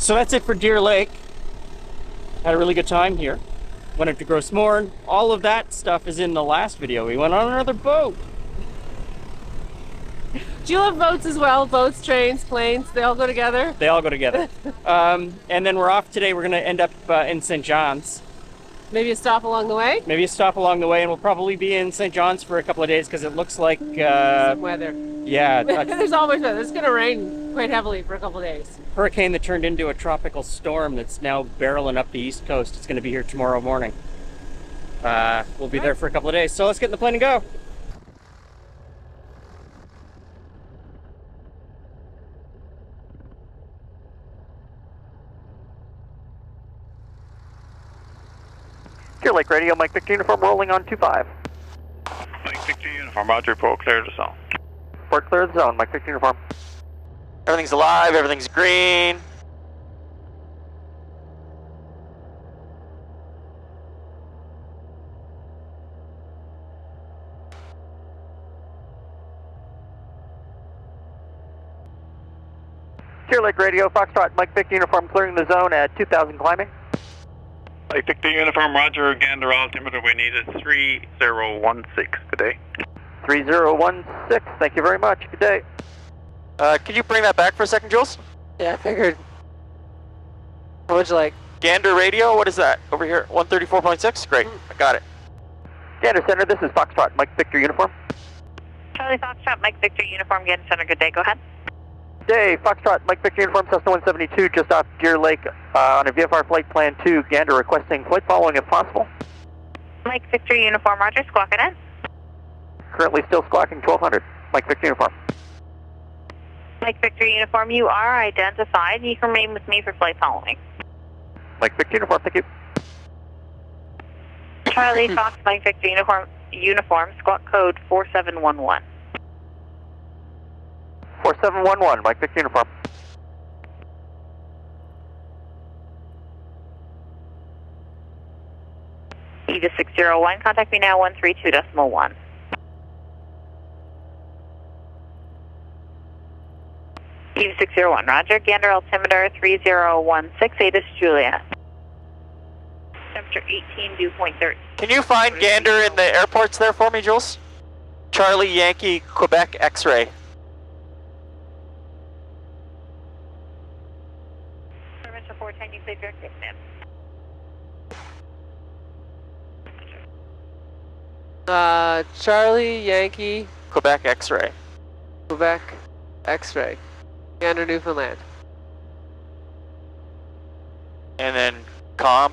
So that's it for Deer Lake. Had a really good time here. Went up to Gross Mourne. All of that stuff is in the last video. We went on another boat. Do you love boats as well? Boats, trains, planes, they all go together? They all go together. And then we're off today. We're going to end up in St. John's. Maybe a stop along the way? Maybe a stop along the way, and we'll probably be in St. John's for a couple of days because it looks like... Some weather. Yeah. There's always weather. It's going to rain quite heavily for a couple of days. Hurricane that turned into a tropical storm that's now barreling up the east coast. It's going to be here tomorrow morning. We'll be there for a couple of days. So let's get in the plane and go. Deer Lake Radio, Mike Victor Uniform rolling on 25. Mike Victor Uniform, Roger, port clear the zone. Port clear the zone, Mike Victor Uniform. Everything's alive, everything's green. Deer Lake Radio, Foxtrot, Mike Victor Uniform clearing the zone at 2000 climbing. Mike Victor Uniform, Roger, Gander altimeter, we need a 3016, good day. 3016, thank you very much, good day. Could you bring that back for a second, Jules? Yeah, I figured. What would you like? Gander Radio, what is that? Over here, 134.6? Great, I got it. Gander Center, this is Foxtrot, Mike Victor Uniform. Charlie Foxtrot, Mike Victor Uniform, Gander Center, good day, go ahead. Day, Foxtrot, Mike Victor Uniform, Cessna 172, just off Deer Lake on a VFR flight plan 2, Gander requesting flight following if possible. Mike Victor Uniform, Roger, squawking in. Currently still squawking 1200, Mike Victor Uniform. Mike Victor Uniform, you are identified. You can remain with me for flight following. Mike Victor Uniform, thank you. Charlie Fox, Mike Victor Uniform, squawk code 4711. 4711, Mike Victor Uniform. Eva 601, contact me now 132.1. Eva 601, Roger, Gander altimeter 3016, Ada Julia. Temperature 18, dew point 30. Can you find Gander in the airports there for me, Jules? Charlie, Yankee, Quebec, X-ray. Permission 410, you clear direct ma'am. Charlie, Yankee, Quebec, X-ray. Quebec, X-ray. Gander Newfoundland. And then COM.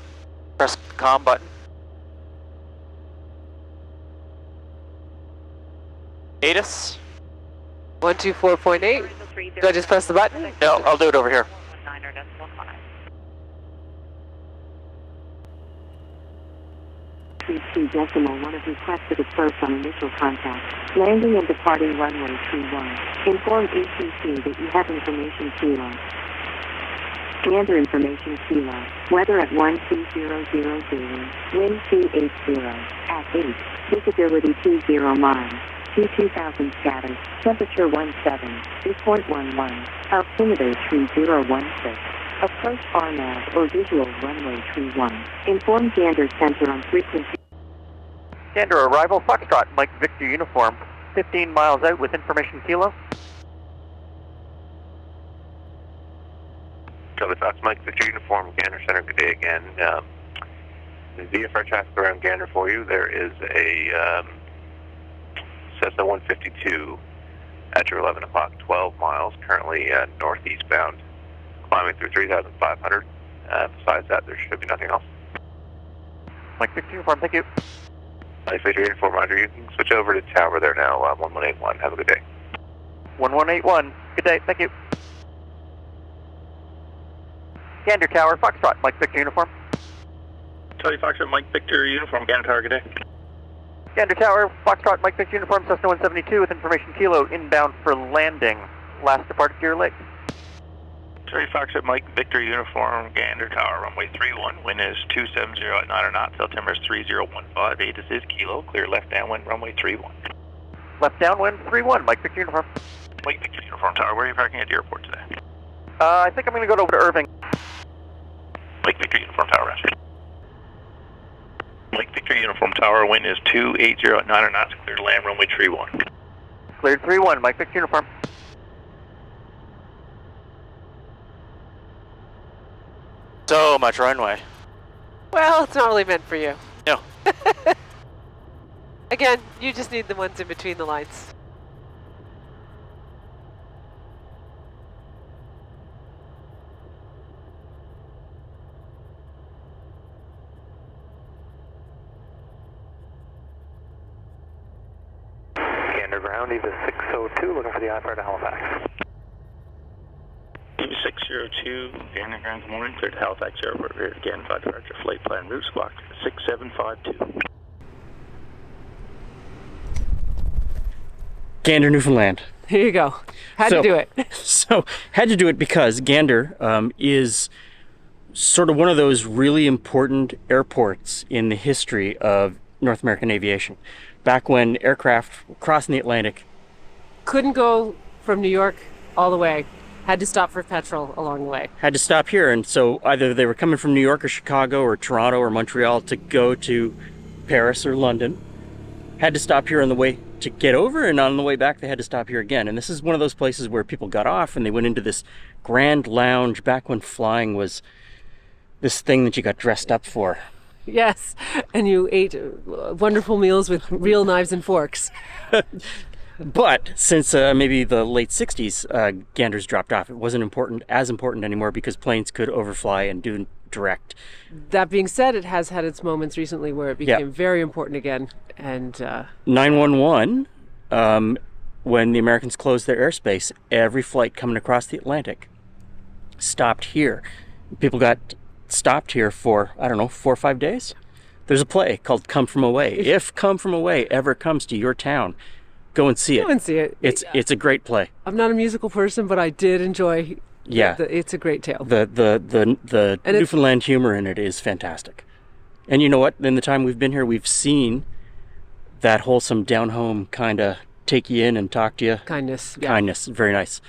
Press the COM button. ATIS. 124.8. Do I just press the button? No, I'll do it over here. 32.1 is requested approach on initial contact. Landing and departing runway 31. Inform ATC that you have information Kilo. Gander information Kilo. Weather at 12000. Wind 280. At 8. Visibility 20 miles. 2000 status. Temperature 17. Dew point 11. Altimeter 3016. Approach RNAV or visual runway 31. Inform Gander Center on frequency. Gander arrival, Foxtrot, Mike Victor Uniform. 15 miles out with information Kilo. Charlie Fox, Mike Victor Uniform, Gander Center, good day again. The VFR traffic around Gander for you. There is a Cessna 152 at your 11 o'clock, 12 miles, currently northeast bound, climbing through 3,500. Besides that, there should be nothing else. Mike Victor Uniform, thank you. Mike Victor Uniform, Roger. You can switch over to tower there now, 1181. Have a good day. 1181, good day, thank you. Gander Tower, Foxtrot, Mike Victor Uniform. Charlie Foxtrot, Mike Victor Uniform, Gander Tower, good day. Gander Tower, Foxtrot, Mike Victor Uniform, Cessna 172 with information Kilo inbound for landing. Last departed Deer Lake. Charlie Foxtrot, Mike Victor Uniform, Gander Tower, runway 31. Wind is 270 at 9 knots. Altimeter is 3015. ATIS is Kilo. Clear left downwind, runway 31. Left downwind 31, Mike Victor Uniform. Mike Victor Uniform Tower, where are you parking at the airport today? I think I'm going to go over to Irving. Mike Victor Uniform Tower, rest. Mike Victor Uniform Tower, wind is 280 at 9 knots, clear to land, runway 31. Cleared 31, Mike Victor Uniform. So much runway. Well, it's not really meant for you. No. Again, you just need the ones in between the lines. Gander ground, Eva 602, looking for the IFR to Halifax. Eva 602, Gander ground, good morning, clear to Halifax Airport, rear again, 5 departure, flight plan, route squawk, 6752. Gander, Newfoundland. Here you go. Had to do it. So, had to do it because Gander is sort of one of those really important airports in the history of North American aviation. Back when aircraft crossing the Atlantic Couldn't go from New York all the way. Had to stop for petrol along the way. had to stop here, and so either they were coming from New York or Chicago or Toronto or Montreal to go to Paris or London, had to stop here on the way to get over, and on the way back they had to stop here again. And this is one of those places where people got off and they went into this grand lounge back when flying was this thing that you got dressed up for. Yes, and you ate wonderful meals with real knives and forks. But since maybe the late 60s, Gander's dropped off. It wasn't as important anymore because planes could overfly and do direct. That being said, it has had its moments recently where it became very important again. And 911, when the Americans closed their airspace, every flight coming across the Atlantic stopped here. People got stopped here for, 4 or 5 days. There's a play called Come From Away. If Come From Away ever comes to your town, go and see it. Go and see it. It's a great play. I'm not a musical person, but I did enjoy. Yeah, it's a great tale. The Newfoundland humor in it is fantastic. And you know what? In the time we've been here, we've seen that wholesome down home kind of take you in and talk to you. Kindness. Yeah. Kindness, very nice.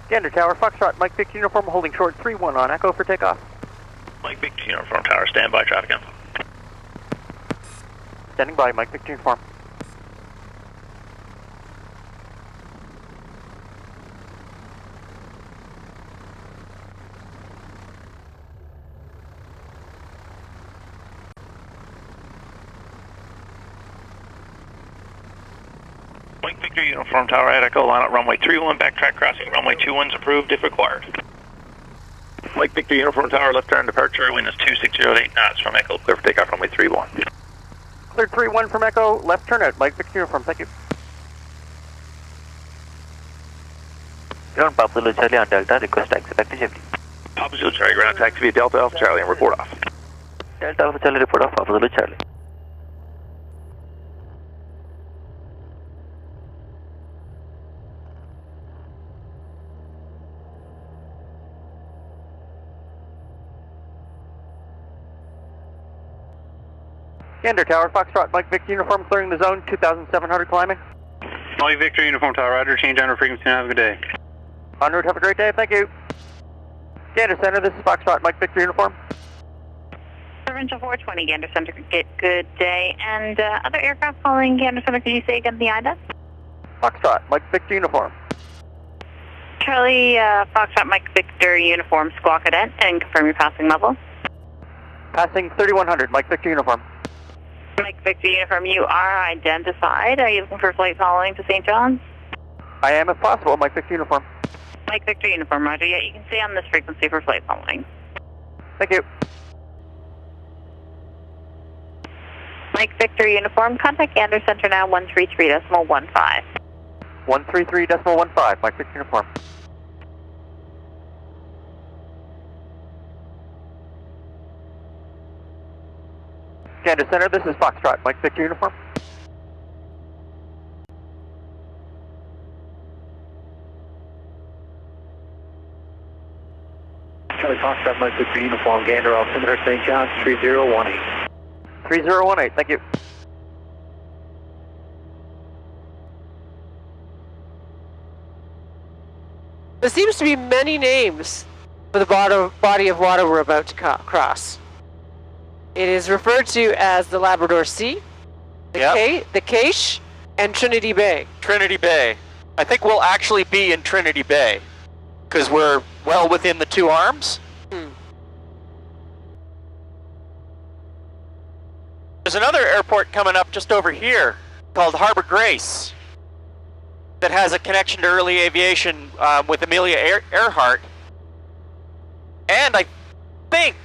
Gander Tower, Foxtrot, Mike Victor Uniform, holding short 3-1 on Echo for takeoff. Mike Victor Uniform Tower, stand by, traffic info. Standing by, Mike Victor Uniform. Mike Victor Uniform Tower at Echo, line up runway 31, backtrack crossing, runway 21's approved if required. Mike Victor Uniform Tower, left turn departure, wind is 260 at 8 knots from Echo, clear for takeoff, runway 31. Cleared 3-1 from Echo, left turn at Mike Victor Uniform, thank you. Ground Papa Zulu Charlie on Delta, request taxi back to Chevy. Papa Zulu Charlie, ground taxi via Delta Alpha Charlie and report off. Delta Alpha Charlie, report off, Papa Zulu Charlie. Gander Tower, Foxtrot, Mike Victor Uniform, clearing the zone, 2,700 climbing. Mike Victor Uniform Tower, roger, change on frequency and have a good day. En route, have a great day, thank you. Gander Center, this is Foxtrot, Mike Victor Uniform. Provincial 420, Gander Center, good day. And other aircraft calling Gander Center, can you say again the IDA? Foxtrot, Mike Victor Uniform. Charlie, Foxtrot, Mike Victor Uniform, Squawk Cadet, and confirm your passing level. Passing 3,100, Mike Victor Uniform. Mike Victor Uniform, you are identified. Are you looking for flight following to St. John's? I am, if possible, Mike Victor Uniform. Mike Victor Uniform, roger. Yeah, you can stay on this frequency for flight following. Thank you. Mike Victor Uniform, contact Gander Center now, 133.15. 133.15, Mike Victor Uniform. Gander Center, this is Foxtrot, Mike Victor Uniform. Charlie Foxtrot, Mike Victor Uniform, Gander Altimeter St. John's, 3018. 3018, thank you. There seems to be many names for the body of water we're about to cross. It is referred to as the Labrador Sea, the Cache, and Trinity Bay. Trinity Bay. I think we'll actually be in Trinity Bay because we're well within the two arms. There's another airport coming up just over here called Harbor Grace that has a connection to early aviation with Amelia Earhart. And I think,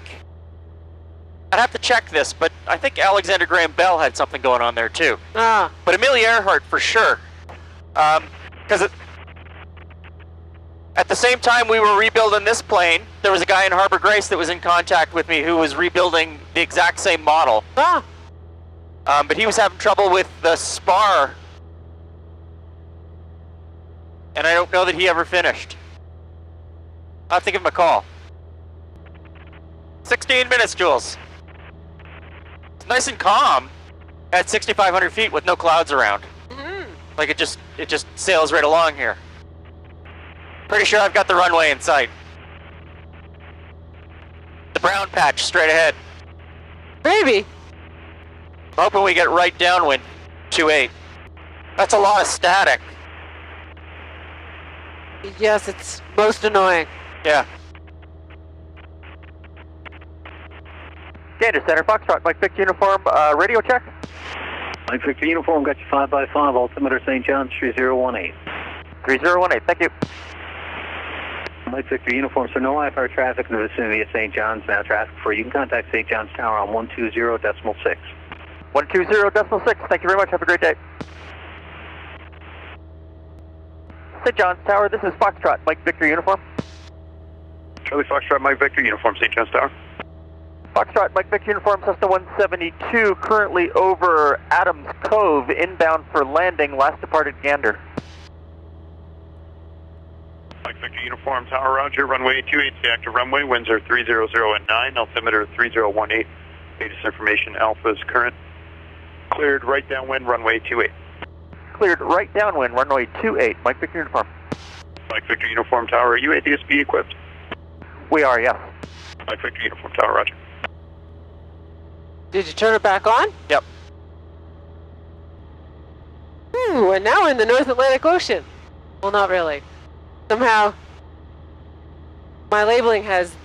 I'd have to check this, but I think Alexander Graham Bell had something going on there too. Ah. But Amelia Earhart for sure. Because at the same time we were rebuilding this plane, there was a guy in Harbor Grace that was in contact with me who was rebuilding the exact same model. Ah. But he was having trouble with the spar. And I don't know that he ever finished. I'll have to give him a call. 16 minutes, Jules. It's nice and calm at 6,500 feet with no clouds around. Like it just sails right along here. Pretty sure I've got the runway in sight. The brown patch straight ahead. Maybe. I'm hoping we get right downwind, 28. That's a lot of static. Yes, it's most annoying. Yeah. Gander Center, Foxtrot, Mike Victor Uniform, radio check. Mike Victor Uniform, got you 5x5, altimeter St. John's 3018. 3018, thank you. Mike Victor Uniform, so no IFR traffic in the vicinity of St. John's, now traffic for you can contact St. John's Tower on 120.6. 120.6, thank you very much, have a great day. St. John's Tower, this is Foxtrot, Mike Victor Uniform. Charlie Foxtrot, Mike Victor, Uniform, St. John's Tower. Foxtrot, Mike Victor Uniform, Cessna 172, currently over Adams Cove, inbound for landing, last departed Gander. Mike Victor Uniform, Tower, roger, runway 28, stay active runway, winds are 300 and 9, altimeter 3018. Latest information, Alpha is current. Cleared right downwind, runway 28. Cleared right downwind, runway 28, Mike Victor Uniform. Mike Victor Uniform, Tower, are you ADSB equipped? We are, yes. Mike Victor Uniform, Tower, roger. Did you turn it back on? Yep. And now we're in the North Atlantic Ocean. Well, not really. Somehow, my labeling has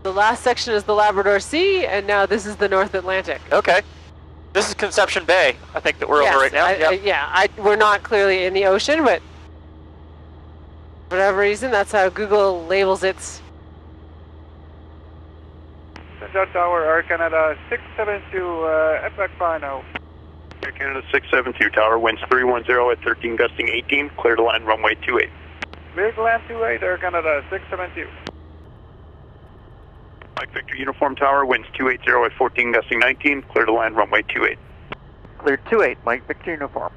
the last section is the Labrador Sea, and now this is the North Atlantic. Okay. This is Conception Bay, I think that we're over right now. We're not clearly in the ocean, but for whatever reason, that's how Google labels its. St. Tower, Air Canada 672, FX now. Air Canada 672, Tower, winds 310 at 13, gusting 18, clear to land runway 28. Big land 28, Air Canada 672. Mike Victor Uniform, Tower, winds 280 at 14, gusting 19, clear to land runway 28. Cleared 28, Mike Victor Uniform.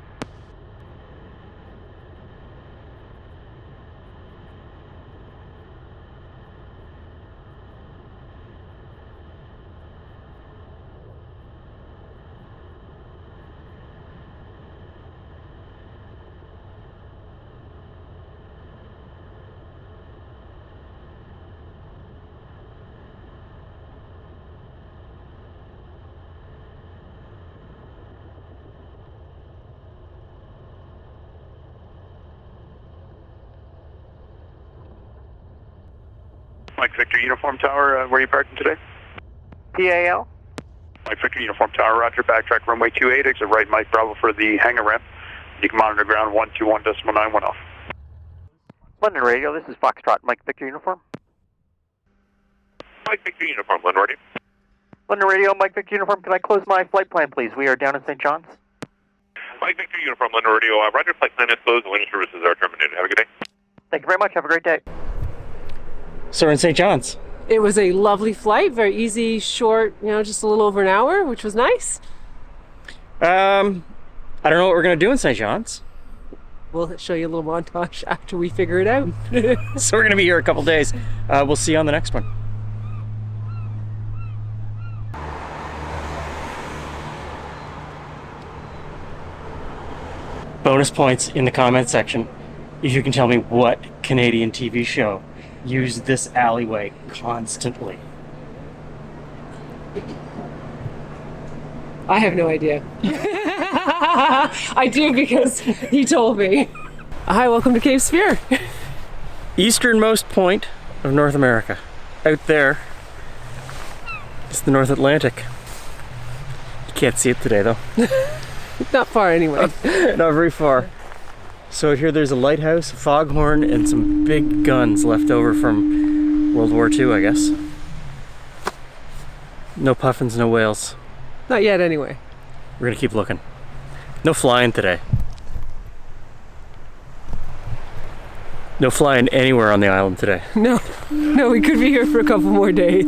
Mike Victor Uniform, Tower, where are you parking today? PAL? Mike Victor Uniform, Tower, roger, backtrack runway 28, exit right, Mike Bravo for the hangar ramp. You can monitor ground 121.91 off. London Radio, this is Foxtrot, Mike Victor Uniform. Mike Victor Uniform, London Radio. London Radio, Mike Victor Uniform, can I close my flight plan, please? We are down in St. John's. Mike Victor Uniform, London Radio, roger, flight plan is closed, landing services are terminated. Have a good day. Thank you very much, have a great day. So we're in St. John's. It was a lovely flight, very easy, short, just a little over an hour, which was nice. I don't know what we're going to do in St. John's. We'll show you a little montage after we figure it out. So we're going to be here a couple days. We'll see you on the next one. Bonus points in the comment section if you can tell me what Canadian TV show use this alleyway constantly? I have no idea. I do because he told me. Hi, welcome to Cape Spear. Easternmost point of North America. Out there is the North Atlantic. You can't see it today though. Not far anyway. Not very far. So here there's a lighthouse, a foghorn, and some big guns left over from World War II, I guess. No puffins, no whales. Not yet anyway. We're gonna keep looking. No flying today. No flying anywhere on the island today. No, we could be here for a couple more days.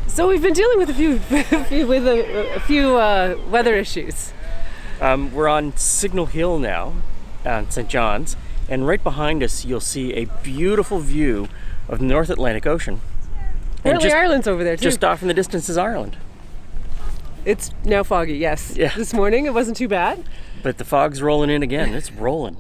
So we've been dealing with a few weather issues. We're on Signal Hill now, on St. John's, and right behind us you'll see a beautiful view of the North Atlantic Ocean. Apparently Ireland's over there too. Just off in the distance is Ireland. It's now foggy, yes. Yeah. This morning it wasn't too bad. But the fog's rolling in again. It's rolling.